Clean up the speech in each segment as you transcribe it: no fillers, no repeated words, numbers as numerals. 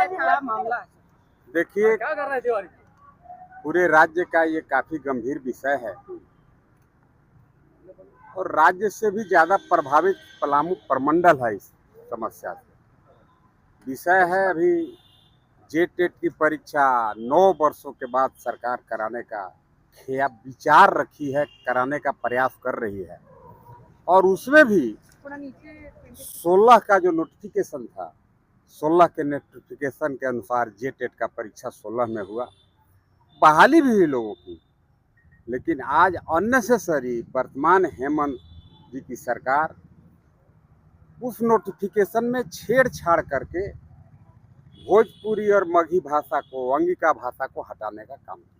क्या मामला है? देखिए, क्या कर रहे थे? पूरे राज्य का ये काफी गंभीर विषय है और राज्य से भी ज्यादा प्रभावित पलामू प्रमंडल है इस समस्या से। विषय है अभी जेटेट की परीक्षा 9 वर्षों के बाद सरकार कराने का विचार रखी है, कराने का प्रयास कर रही है। और उसमें भी 16 का जो नोटिफिकेशन था, 16 के नोटिफिकेशन के अनुसार जेटेट का परीक्षा 16 में हुआ, बहाली भी हुई लोगों की। लेकिन आज अननेसेसरी वर्तमान हेमंत जी की सरकार उस नोटिफिकेशन में छेड़छाड़ करके भोजपुरी और मगही भाषा को, अंगिका भाषा को हटाने का काम किया।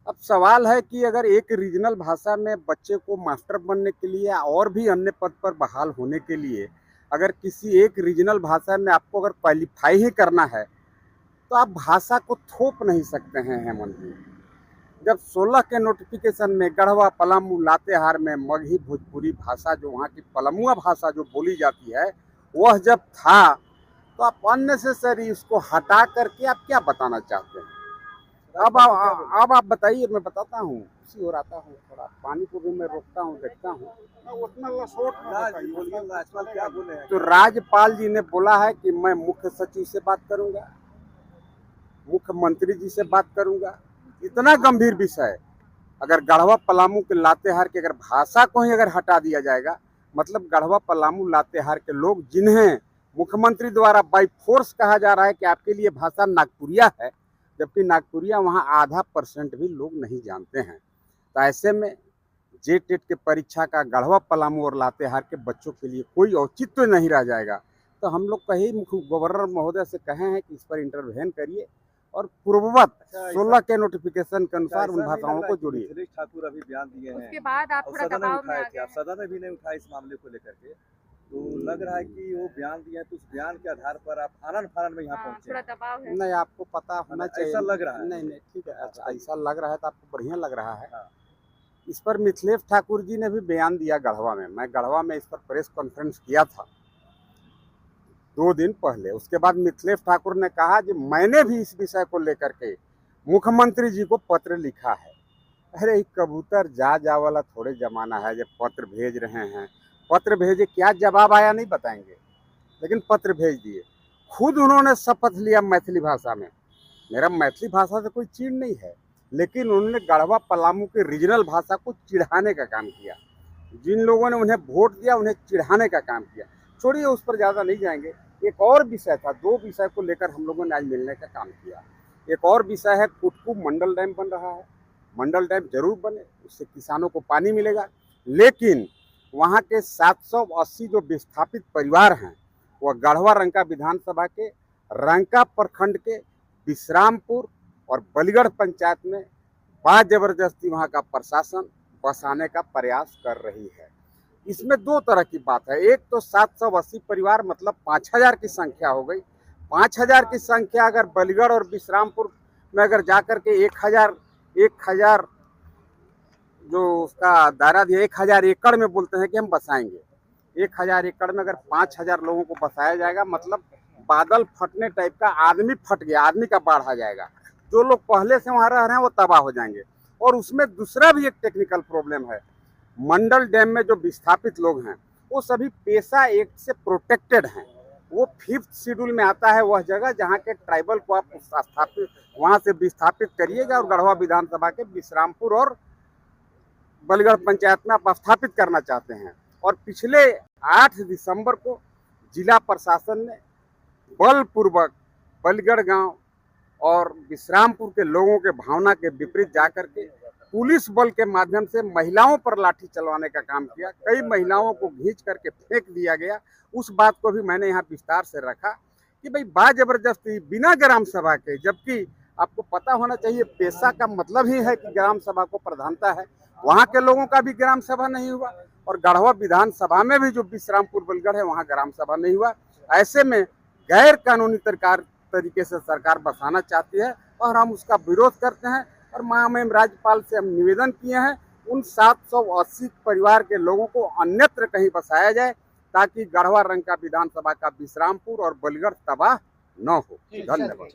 अब सवाल है कि अगर एक रीजनल भाषा में बच्चे को मास्टर बनने के लिए और भी अन्य पद पर बहाल होने के लिए अगर किसी एक रीजनल भाषा में आपको अगर क्वालिफाई ही करना है तो आप भाषा को थोप नहीं सकते हैं हेमंत जी। जब 16 के नोटिफिकेशन में गढ़वा, पलामू, लातेहार में मगही भोजपुरी भाषा जो वहाँ की पलामुआ भाषा जो बोली जाती है वह जब था, तो आप अननेसेसरी उसको हटा करके आप क्या बताना चाहते हैं? अब आप बताइए, मैं बताता हूँ। खुशी हो रहा हूँ, थोड़ा पानी को भी मैं रोकता हूँ, देखता हूँ। तो राज्यपाल जी ने बोला है कि मैं मुख्य सचिव से बात करूंगा, मुख्यमंत्री जी से बात करूंगा। इतना गंभीर विषय, अगर गढ़वा, पलामू के, लातेहार के अगर भाषा को ही अगर हटा दिया जाएगा, मतलब गढ़वा, पलामू, लातेहार के लोग जिन्हें मुख्यमंत्री द्वारा बाई फोर्स कहा जा रहा है कि आपके लिए भाषा नागपुरिया है, जबकि नागपुरिया वहाँ आधा % भी लोग नहीं जानते हैं। तो ऐसे में जेटेट के परीक्षा का गढ़वा, पलामू और लातेहार के बच्चों के लिए कोई औचित्य नहीं रह जाएगा। तो हम लोग कहीं गवर्नर महोदय से कहे हैं कि इस पर इंटरवेन करिए और पूर्ववत 16 के नोटिफिकेशन के अनुसार उन भाषाओं को जोड़िए। मिथिलेश ठाकुर अभी बयान दिए हैं, उसके बाद आप थोड़ा दबाव में आ गए। सदन में भी नहीं उठाया इस मामले को लेकर के, तो लग रहा है कि वो बयान दिए हैं, तो उस बयान के आधार पर आप आनन फानन में यहाँ पहुंचे। थोड़ा दबाव है। नहीं, आपको पता होना चाहिए। ऐसा लग रहा है। नहीं, ठीक है। अच्छा, ऐसा लग रहा है तो आपको बढ़िया लग रहा है। इस पर मिथिलेश ठाकुर जी ने भी बयान दिया गढ़वा में। मैं गढ़वा में इस पर प्रेस कॉन्फ्रेंस किया था 2 दिन पहले। उसके बाद मिथिलेश ठाकुर ने कहा कि मैंने भी इस विषय को लेकर के मुख्यमंत्री जी को पत्र लिखा है। अरे कबूतर जा वाला थोड़े जमाना है जब पत्र भेज रहे हैं। पत्र भेजे, क्या जवाब आया नहीं बताएंगे, लेकिन पत्र भेज दिए। खुद उन्होंने शपथ लिया मैथिली भाषा में। मेरा मैथिली भाषा से कोई चीड़ नहीं है, लेकिन उन्होंने गढ़वा, पलामू के रीजनल भाषा को चिढ़ाने का काम किया। जिन लोगों ने उन्हें वोट दिया उन्हें चिढ़ाने का काम किया। छोड़िए, उस पर ज़्यादा नहीं जाएंगे। एक और विषय था, 2 विषय को लेकर हम लोगों ने आज मिलने का काम किया। एक और विषय है, कुटकू मंडल डैम बन रहा है। मंडल डैम जरूर बने, उससे किसानों को पानी मिलेगा, लेकिन वहाँ के 780 जो विस्थापित परिवार हैं वह गढ़वा रंका विधानसभा के रंका प्रखंड के विश्रामपुर और बलिगढ़ पंचायत में जबरदस्ती वहाँ का प्रशासन बसाने का प्रयास कर रही है। इसमें 2 तरह की बात है। एक तो 780 परिवार मतलब 5000 की संख्या हो गई। 5000 की संख्या अगर बलिगढ़ और विश्रामपुर में अगर जाकर के 1000 जो उसका दायरा दिया, 1000 एकड़ में बोलते हैं कि हम बसाएंगे। 1000 एकड़ में अगर 5000 लोगों को बसाया जाएगा, मतलब बादल फटने टाइप का, आदमी फट गया, आदमी का बाढ़ आ जाएगा। जो लोग पहले से वहाँ रह रहे हैं वो तबाह हो जाएंगे। और उसमें दूसरा भी एक टेक्निकल प्रॉब्लम है। मंडल डैम में जो विस्थापित लोग हैं वो सभी पेशा एक्ट से प्रोटेक्टेड हैं। वो 5th शेड्यूल में आता है वह जगह जहाँ के ट्राइबल को आप स्थापित वहाँ से विस्थापित करिएगा और गढ़वा विधानसभा के विश्रामपुर और बलिगढ़ पंचायत में आप स्थापित करना चाहते हैं। और पिछले 8 दिसंबर को जिला प्रशासन ने बलपूर्वक बलिगढ़ गांव और विश्रामपुर के लोगों के भावना के विपरीत जाकर के पुलिस बल के माध्यम से महिलाओं पर लाठी चलवाने का काम किया। कई महिलाओं को खींच करके फेंक दिया गया। उस बात को भी मैंने यहाँ विस्तार से रखा कि भाई जबरदस्ती बिना ग्राम सभा के, जबकि आपको पता होना चाहिए पेशा का मतलब ही है कि ग्राम सभा को प्रधानता है। वहाँ के लोगों का भी ग्राम सभा नहीं हुआ और गढ़वा विधानसभा में भी जो विश्रामपुर बलगढ़ है वहाँ ग्राम सभा नहीं हुआ। ऐसे में गैर कानूनी तरीके से सरकार बसाना चाहती है और हम उसका विरोध करते हैं। और महामहिम राज्यपाल से हम निवेदन किए हैं उन 780 परिवार के लोगों को अन्यत्र कहीं बसाया जाए ताकि गढ़वा रंका विधानसभा का विश्रामपुर और बलिगढ़ तबाह न हो। धन्यवाद।